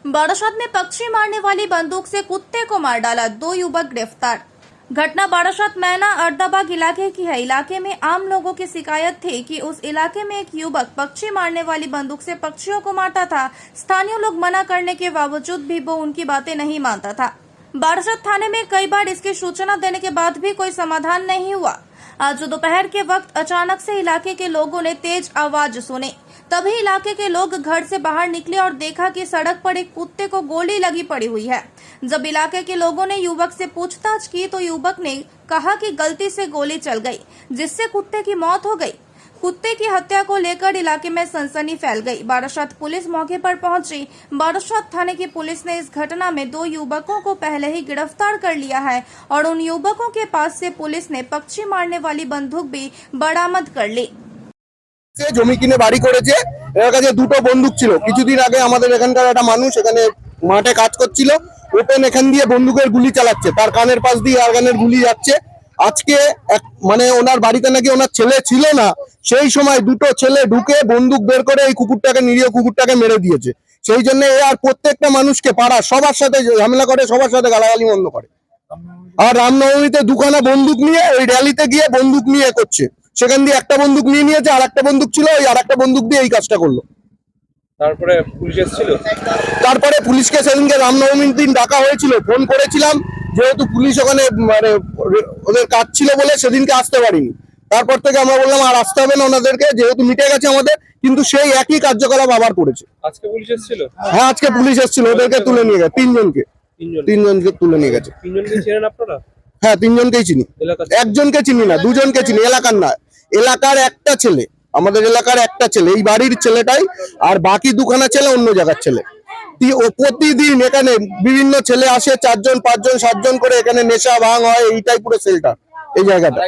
बारासात में पक्षी मारने वाली बंदूक से कुत्ते को मार डाला, 2 युवक गिरफ्तार। घटना बारासात मैना अर्दाबाग इलाके की है। इलाके में आम लोगों की शिकायत थी कि उस इलाके में एक युवक पक्षी मारने वाली बंदूक से पक्षियों को मारता था। स्थानीय लोग मना करने के बावजूद भी वो उनकी बातें नहीं मानता था। बारासात थाने में कई बार इसकी सूचना देने के बाद भी कोई समाधान नहीं हुआ। आज दोपहर के वक्त अचानक से इलाके के लोगों ने तेज आवाज सुनी। तभी इलाके के लोग घर से बाहर निकले और देखा कि सड़क पर एक कुत्ते को गोली लगी पड़ी हुई है। जब इलाके के लोगों ने युवक से पूछताछ की तो युवक ने कहा कि गलती से गोली चल गई, जिससे कुत्ते की मौत हो गई। कुत्ते की हत्या को लेकर इलाके में सनसनी फैल गई। बारासात पुलिस मौके पर पहुंची। बारासात थाने की पुलिस ने इस घटना में 2 युवकों को पहले ही गिरफ्तार कर लिया है और उन युवकों के पास से पुलिस ने पक्षी मारने वाली बंदूक भी बरामद कर ली। জমি কিনে বাড়ি করেছে। এর কাছে দুটো বন্দুক ছিল। কিছুদিন আগে আমাদের এখানকার একটা মানুষ এখানে মাঠে কাজ করছিল, ওপেন এখান দিয়ে বন্দুকের গুলি চালাচ্ছে, তার কানের পাশ দিয়ে আরগানের গুলি যাচ্ছে। আজকে মানে ওনার বাড়িতে নাকি ওনার ছেলে ছিল না, সেই সময় দুটো ছেলে ঢুকে বন্দুক বের করে এই কুকুরটাকে, নিরীহ কুকুরটাকে মেরে দিয়েছে। সেই জন্য এ আর প্রত্যেকটা মানুষকে পাড়া সবার সাথে ঝামেলা করে, সবার সাথে গালাগালি বন্ধ করে। আর রামনবমীতে দুখানা বন্দুক নিয়ে ওই র্যালিতে গিয়ে বন্দুক নিয়ে করছে। সেখান দিয়ে একটা বন্দুক নিয়ে নিয়েছে, আর একটা বন্দুক ছিল, ওই আর একটা বন্দুক দিয়ে এই কাজটা করলো। তারপরে পুলিশ এসেছিল। তারপরে পুলিশকে সেদিনকে রামনবমীর দিন ডাকা হয়েছিল, ফোন করেছিলাম, যেহেতু পুলিশ ওখানে মানে ওদের কাজ ছিল বলে সেদিনকে আসতে পারিনি। তারপর থেকে আমরা বললাম আর আসতে হবে না ওনাদেরকে, যেহেতু মিটে গেছে আমাদের, কিন্তু সেই একই কার্যকলাপ আবার করেছে। আজকে পুলিশ এসেছিল। হ্যাঁ, আজকে পুলিশ এসেছিল, ওদেরকে তুলে নিয়ে গেছে। তিনজনকে তুলে নিয়ে গেছে। তিনজনকে চেনেন আপনারা? হ্যাঁ, তিনজনকেই চিনি। একজনকে চিনি না, দুজনকে চিনি। এলাকার না, এলাকার একটা ছেলে, আমাদের এলাকার একটা ছেলে, এই বাড়ির ছেলেটাই, আর বাকি দুখানা ছেলে অন্য জায়গার ছেলে। প্রতিদিন এখানে বিভিন্ন ছেলে আসে, 4 জন 5 জন 7 জন করে এখানে নেশা ভাঙ হয়, এইটাই পুরো সেলটা এই জায়গাটা।